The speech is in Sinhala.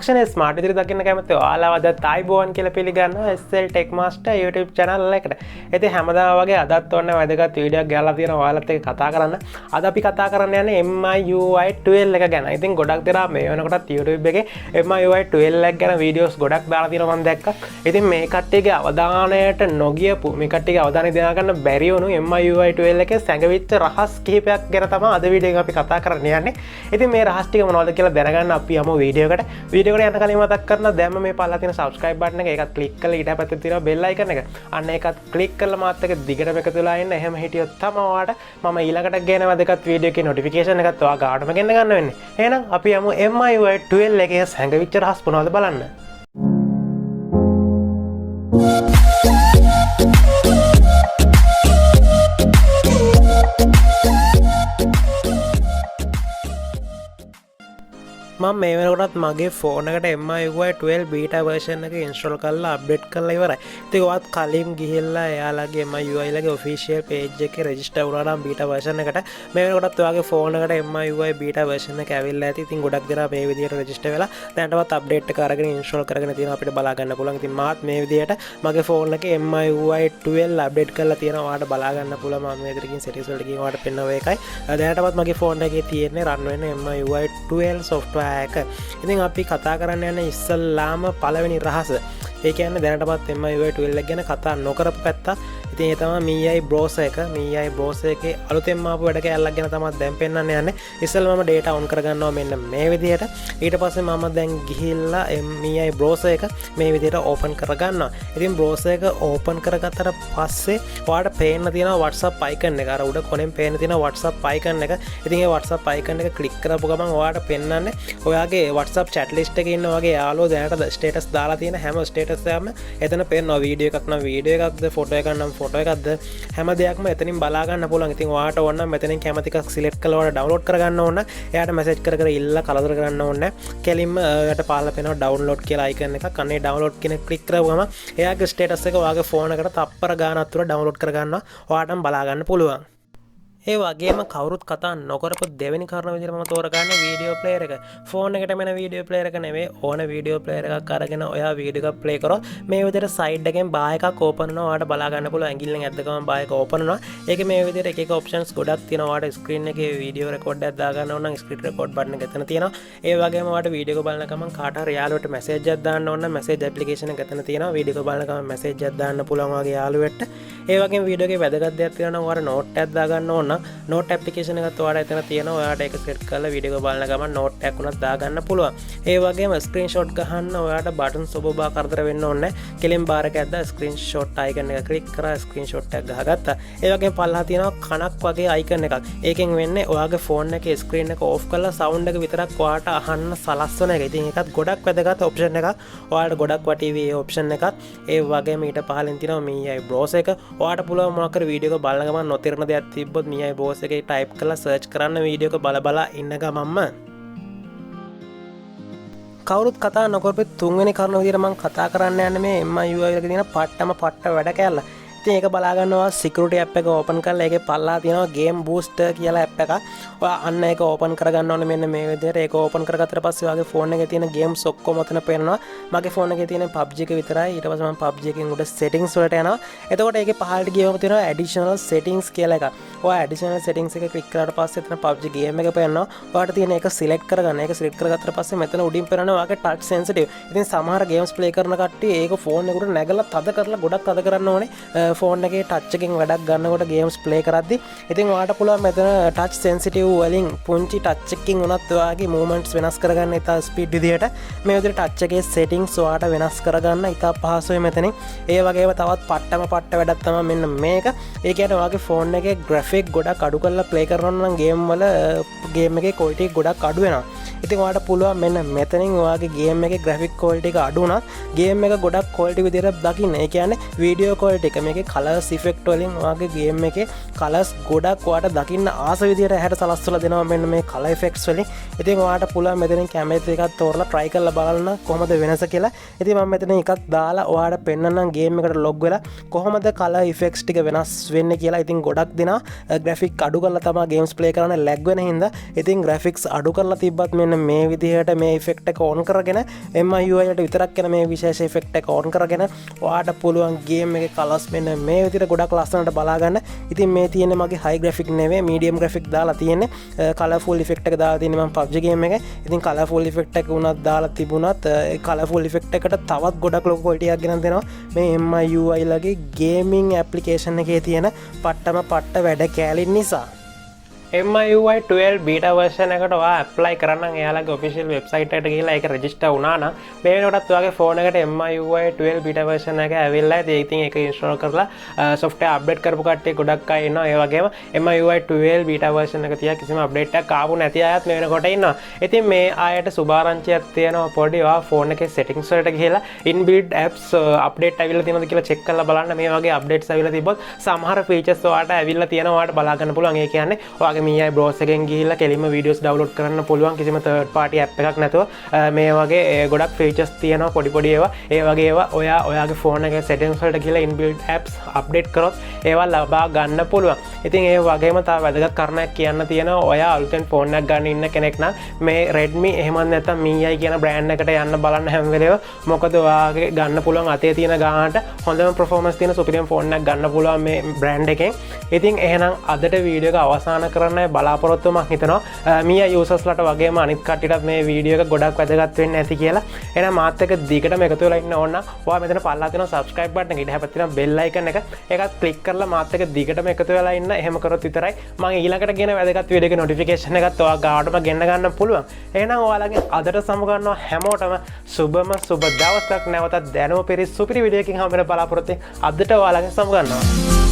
තාක්ෂණයේ ස්මාර්ට් විදිහට දකින්න කැමති ඔයාලව අද තායිබෝන් කියලා පිළිගන්නවා SL Tech Master YouTube channel එකට. ඉතින් හැමදාම වගේ අදත් ඔන්න වැදගත් වීඩියෝ එකක් ගාලා තියෙනවා ඔයාලත් එක්ක කතා කරන්න. අද අපි කතා කරන්න යන්නේ MIUI 12 එක ගැන. ඉතින් ගොඩක් දෙනා මේ වෙනකොටත් YouTube එකේ MIUI 12 එක ගැන වීඩියෝස් ගොඩක් දාලා තියෙනවා මම දැක්කා. ඉතින් මේ කට්ටියගේ අවධානයට නොගියපු මේ කට්ටියගේ අවධානය දිනා ගන්න බැරි වුණු MIUI 12 එකේ සැඟවිච්ච රහස් කිහිපයක් ගැන තමයි අද වීඩියෝ එකෙන් අපි කතා කරන්න යන්නේ. ඉතින් මේ රහස් ටික මොනවද කියලා දැනගන්න අපි යමු වීඩියෝ එකට. වීඩියෝ එකට යන කලින් මතක් කරනවා දැම්ම මේ පල්ලා තියෙන subscribe button එක ඒකත් click කරලා ඊට පැත්තේ තියෙන bell icon එක. අන්න ඒකත් click කරලා මාත් එක්ක දිගටම එකතු වෙලා ඉන්න. එහෙම හිටියොත් තමයි ඔයාලට මම ඊළඟට ගේන වැදගත් වීඩියෝ එකේ notification එකත් ඔයා ගාටම ගෙන්න ගන්න වෙන්නේ. එහෙනම් අපි යමු MIUI 12 එකේ සැඟවිච්ච රහස් මොනවද බලන්න. මම මේ වෙනකොටත් මගේ ෆෝන් එකට MIUI 12 බීටා version එක install කරලා update කරලා ඉවරයි. ඉතින් ඔයත් කලින් ගිහිල්ලා එයාලගේ MIUI ලගේ official page එකේ register වුණා නම් බීටා version එකට මේ වෙනකොටත් ඔයාගේ ෆෝන් එකට MIUI බීටා version එක ඇවිල්ලා ඇති. ඉතින් ගොඩක් දෙනා මේ විදිහට register වෙලා දැනටවත් update එක අරගෙන install කරගෙන තියෙනවා අපිට බලා ගන්න පුළුවන්. ඉතින් මාත් මේ විදිහට මගේ ෆෝන් එකේ MIUI 12 update කරලා තියෙනවා. ඔයාලට බලා ගන්න පුළුවන් මම මේ විදිහට settings වලට ගිහින් ඔයාලට පෙන්නව එකයි. දැනටවත් මගේ ෆෝන් එකේ තියෙන්නේ run වෙන MIUI 12 software එක. ඉතින් අපි කතා කරන්න යන ඉස්සල්ලාම පළවෙනි රහස. ඒ කියන්නේ දැනටමත් MIUI 12 ගැන කතා නොකරපු පැත්ත. ඉතින් ඒ තමයි MIUI browser එක. MIUI browser එකේ අලුතෙන්ම ආපු වැඩ කැලලක් ගැන තමයි දැන් පෙන්වන්න යන්නේ. ඉස්සෙල්ලා මම data on කරගන්නවා මෙන්න මේ විදිහට. ඊට පස්සේ මම දැන් ගිහිල්ලා MIUI browser එක මේ විදිහට open කරගන්නවා. ඉතින් browser එක open කරගත්තට පස්සේ ඔයාලට පේන්න තියෙනවා WhatsApp icon එක. අර උඩ කොනෙන් පේන්න තියෙනවා WhatsApp icon එක. ඉතින් ඒ WhatsApp icon එක click කරපු ගමන් ඔයාලට පෙන්වන්නේ ඔයාගේ WhatsApp chat list එකේ ඉන්න ඔයාගේ යාළුවෝ දැනට status දාලා තියෙන හැම status එකක්ම එතන පේනවා. වීඩියෝ එකක් නම් වීඩියෝ එකක්ද, ෆොටෝ එකක් නම් ෆොටෝ එකක්ද, හැම දෙයක්ම එතනින් බලා ගන්න පුළුවන්. ඉතින් ඔයාට ඕන නම් මෙතනින් කැමති එකක් select කරලා ඔයාලා download කරගන්න ඕන. එයාට message කර කර ඉල්ලලා කලදර කරන්න ඕනේ. කෙලින්ම ඔයාට පාලා පේනවා download කියලා icon එකක්. අන්න ඒ download කියන click කරපුවම එයාගේ status එක ඔයාගේ phone එකට තප්පර ගානක් තුර download කරගන්නවා. ඔයාටම බලා ගන්න පුළුවන්. ඒ වගේම කවුරුත් කතා නොකරපු දෙවෙනි කාරණා විදිහට මම තෝරගන්නේ වීඩියෝ ප්ලේයර් එක. ෆෝන් එකට මෙන්න වීඩියෝ ප්ලේයර් එක නෙවෙයි ඕන වීඩියෝ ප්ලේයර් එකක් අරගෙන ඔයා වීඩියෝ එකක් ප්ලේ කරොත් මේ විදිහට සයිඩ් එකෙන් බා එකක් ඕපන් වෙනවා. ඔයාලට බලා ගන්න පුළුවන්. ඇඟිල්ලෙන් ඇද්ද ගමන් බා එක ඕපන් වෙනවා. ඒකේ මේ විදිහට එක එක ඔප්ෂන්ස් ගොඩක් තියෙනවා. ඔයාලට ස්ක්‍රීන් එකේ වීඩියෝ රෙකෝඩ් එකක් දා ගන්න ඕන නම් ස්ක්‍රීන් රෙකෝඩ් බටන් එක එතන තියෙනවා. ඒ වගේම ඔයාලට වීඩියෝ එක බලන ගමන් කාට හරි යාළුවට මැසේජ් එකක් දාන්න ඕන නම් මැසේජ් ඇප්ලිකේෂන් එක එතන තියෙනවා. වීඩියෝ එක බලන ගමන් මැසේජ් එකක් දාන්න පුළුවන් ඔයාගේ යාළුවෙට. ඒ වගේම වීඩියෝ එකේ වැදගත් දෙයක් තියෙනවා නම් ඔයාලා නෝට් එකක් දා ගන්න ඕන නම් නෝට් ඇප්ලිකේෂන් එකත් ඔයාලට එතන තියෙනවා. ඔයාලට ඒක සෙට් කරලා වීඩියෝ එක බලන ගමන් නෝට් එකක් උනත් දා ගන්න පුළුවන්. ඒ වගේම ස්ක්‍රීන්ෂොට් ගහන්න ඔයාලට බටන්ස් ඔබ කරදර වෙන්න ඕනේ නැහැ. කෙලින් බාර් එක ඇද්දා ස්ක්‍රීන්ෂොට් අයිකන් එක ක්ලික් කරලා ස්ක්‍රීන්ෂොට් එකක් ගහගත්තා. ඒ වගේම පල්ලෙහා තියෙනවා කණක් වගේ අයිකන් එකක්. ඒකෙන් වෙන්නේ ඔයාගේ ෆෝන් එකේ ස්ක්‍රීන් එක ඕෆ් කරලා සවුන්ඩ් එක විතරක් ඔයාලට අහන්න සලස්වන එක. ඉතින් ඒකත් ගොඩක් වැදගත් ඔප්ෂන් එකක්. ඔයාලට ගොඩක් වටීවි මේ ඔප්ෂන් එකත්. ඒ වගේම ඊට පහලින් තියෙනවා MIUI browser එක. ඔයාලට පුළුවන් මොකක් හරි වීඩියෝ එක බලන ගමන් නොතේරෙන දෙයක් තිබ්බොත් MIUI browser එකේ type කරලා search කරන්න වීඩියෝ එක බල ඉන්න ගමන්ම කවුරුත් කතා නොකරපු තුන්වෙනි කාරණා විදිහට මම කතා කරන්න යන්නේ මේ MIUI එකේ තියෙන පට්ට වැඩ කැල්ල. ඉතින් ඒක බලා ගන්නවා security app එක open කරලා ඒකේ පල්ලා තියෙනවා game booster කියලා app එකක්. ඔයා අන්න ඒක open කරගන්න ඕනේ මෙන්න මේ විදිහට. ඒක open කරගත්තට පස්සේ ඔයාගේ phone එකේ තියෙන games ඔක්කොම ඔතන පේනවා. මගේ phone එකේ තියෙන PUBG එක විතරයි. ඊට පස්සේ මම PUBG එකෙන් උඩ settings වලට යනවා. එතකොට ඒකේ පහළට ගියම තියෙනවා additional settings කියලා එකක්. ඔයා additional settings එක click කරාට පස්සේ එතන PUBG game එක පේනවා. ඔයාට තියෙන එක select කරගන්න. ඒක select කරගත්තට පස්සේ මෙතන උඩින් පේනවා ඔයාගේ touch sensitive. ඉතින් සමහර games play කරන කට්ටිය ඒක phone එකට නැගලා තද කරලා ගොඩක් තද කරන්න ඕනේ. ෆෝන් එකේ ටච් එකෙන් වැඩක් ගන්නකොට ගේම්ස් ප්ලේ කරද්දි ඉතින් ඔයාලට පුළුවන් මෙතන ටච් සෙන්සිටිව් වලින් පුංචි ටච් එකකින් උනත් ඔයාගේ මූවමන්ට්ස් වෙනස් කරගන්න ඉතා ස්පීඩ් විදියට මේ විදිහට ටච් එකේ සෙටින්ග්ස් ඔයාලට වෙනස් කරගන්න ඉතා පහසුයි මෙතනින්. ඒ වගේම තවත් පට්ට වැඩක් තමයි මෙන්න මේක. ඒ කියන්නේ ඔයාගේ ෆෝන් එකේ ග්‍රැෆික් ගොඩක් අඩු කරලා ප්ලේ කරනවා නම් ගේම් එකේ ක්වොලිටි ගොඩක් අඩු වෙනවා. ඉතින් ඔයාලට පුළුවන් මෙන්න මෙතනින් ඔයාගේ ගේම් එකේ ග්‍රැෆික් ක්වොලිටි එක අඩු වුණත් ගේම් එක ගොඩක් ක්වොලිටි විදිහට දකින්න. ඒ කියන්නේ වීඩියෝ ක්වොලිටි එක මේකේ කලර්ස් ඉෆෙක්ට් වලින් ඔයාගේ ගේම් එකේ කලර්ස් ගොඩක් ඔයාලට දකින්න ආස විදිහට ඇහැට සලස්වලා දෙනවා මෙන්න මේ කලර් ඉෆෙක්ට්ස් වලින්. ඉතින් ඔයාලට පුළුවන් මෙතනින් කැමති එකක් තෝරලා try කරලා බලන්න කොහොමද වෙනස කියලා. ඉතින් මම මෙතන එකක් දාලා ඔයාලට පෙන්නන්නම් ගේම් එකට log වෙලා කොහොමද කලර් ඉෆෙක්ට්ස් ටික වෙනස් වෙන්නේ කියලා. ඉතින් ගොඩක් දෙනා ග්‍රැෆික් අඩු කරලා තමයි ගේම්ස් ප්ලේ කරන්න ලැග් වෙන හින්දා ඉතින් ග්‍රැෆික්ස් අඩු කරලා තිබ්බත් මෙන්න මේ විදිහට මේ ඉෆෙක්ට් එක ඕන් කරගෙන MIUI වලට විතරක් කරන මේ විශේෂ ඉෆෙක්ට් එක ඕන් කරගෙන ඔයාට පුළුවන් ගේම් එකේ කලර්ස් මෙන්න මේ විදිහට ගොඩක් ලස්සනට බලා ගන්න. ඉතින් මේ තියෙන්නේ මගේ හයි ග්‍රැෆික් නෙවෙයි මීඩියම් ග්‍රැෆික් දාලා තියෙන්නේ. කලර්ෆුල් ඉෆෙක්ට් එක දාලා තියෙන්නේ මම PUBG ගේම් එකේ. ඉතින් කලර්ෆුල් ඉෆෙක්ට් එක උනත් දාලා තිබුණත් ඒ කලර්ෆුල් ඉෆෙක්ට් එකට තවත් ගොඩක් ලොකු ක්වොලිටි එකක් ගෙනත් දෙනවා මේ MIUI ලගේ ගේමින් ඇප්ලිකේෂන් එකේ තියෙන පට්ට වැඩ කෑලින් නිසා. MIUI 12 බීටා වර්ෂන් එකට ඔයා ඇප්ලයි කරන්න එයාලගේ ඔෆිෂියල් වෙබ්සයිට් එකට ගිහලා ඒක රෙජිස්ටර් වුණා නම් මේ වෙනකොටත් ඔයාගේ ෆෝන් එකට MIUI 12 බීටා වර්ෂන් එක ඇවිල්ලා ඉතින් ඒක ඉන්ස්ටෝල් කරලා software අප්ඩේට් කරපු කට්ටිය ගොඩක් අය ඉන්නවා. ඒ වගේම MIUI 12 බීටා වර්ෂන් එක තියා කිසිම අප්ඩේට් එකක් ආපු නැති අයත් මේ වෙනකොට ඉන්නවා. ඉතින් මේ ආයයට සුභාරංචියක් තියෙනවා පොඩි ඔයා ෆෝන් එකේ settings වලට ගිහලා inbuilt apps අප්ඩේට් ඇවිල්ලා තියෙනවද කියලා check කරලා බලන්න. මේ වගේ updates ඇවිල්ලා තිබ්බොත් සමහර features ඔයාට ඇවිල්ලා තියෙනවා ඔයාට බලා ගන්න පුළුවන්. ඒ කියන්නේ MIUI browser එකෙන් ගිහිල්ලා කෙලින්ම videos download කරන්න පුළුවන් කිසිම third party app එකක් නැතුව මේ වගේ ගොඩක් features තියෙනවා පොඩි ඒවා. ඒ වගේ ඒවා ඔයාගේ phone එකේ settings වලට ගිහිල්ලා inbuilt apps update කරොත් ඒවා ලබා ගන්න පුළුවන්. ඉතින් ඒ වගේම තව වැදගත් කාරණයක් කියන්න තියෙනවා ඔයා අලුතෙන් phone එකක් ගන්න ඉන්න කෙනෙක් නම් මේ Redmi එහෙම නැත්නම් MIUI කියන brand එකට යන්න බලන්න හැම වෙලේම. මොකද ඔයාගේ ගන්න පුළුවන් අතේ තියෙන ගානට හොඳම performance තියෙන supreme phone එකක් ගන්න පුළුවන් මේ brand එකෙන්. ඉතින් එහෙනම් අදට වීඩියෝ එක අවසන් කරන්න බලාපොරොත්තු මම හිතනවා MIUI users ලට වගේම අනිත් කට්ටියටත් මේ වීඩියෝ එක ගොඩක් වැදගත් වෙන්න ඇති කියලා. එහෙනම් මාත් එක්ක දිගටම එකතු වෙලා ඉන්න ඕන නම් ඔයා මෙතන පල්ලා තියෙන subscribe button එක ඉඩ හැපත් තියෙන bell icon එක ඒකත් click කරලා මාත් එක්ක දිගටම එකතු වෙලා ඉන්න. එහෙම කරොත් විතරයි මම ඊළඟට ගෙන වැදගත් වීඩියෝ එකේ notification එකත් ඔයා ගාවටම ගෙන්න ගන්න පුළුවන්. එහෙනම් ඔයාලගේ අදට සමුගන්නවා හැමෝටම සුබම සුබ දවසක්. නැවතත් දැනුම පිරි සුපිරි වීඩියෝ එකකින් හම්බ වෙන බලාපොරොත්තු වෙන්නේ අදට ඔයාලගේ සමුගන්නවා.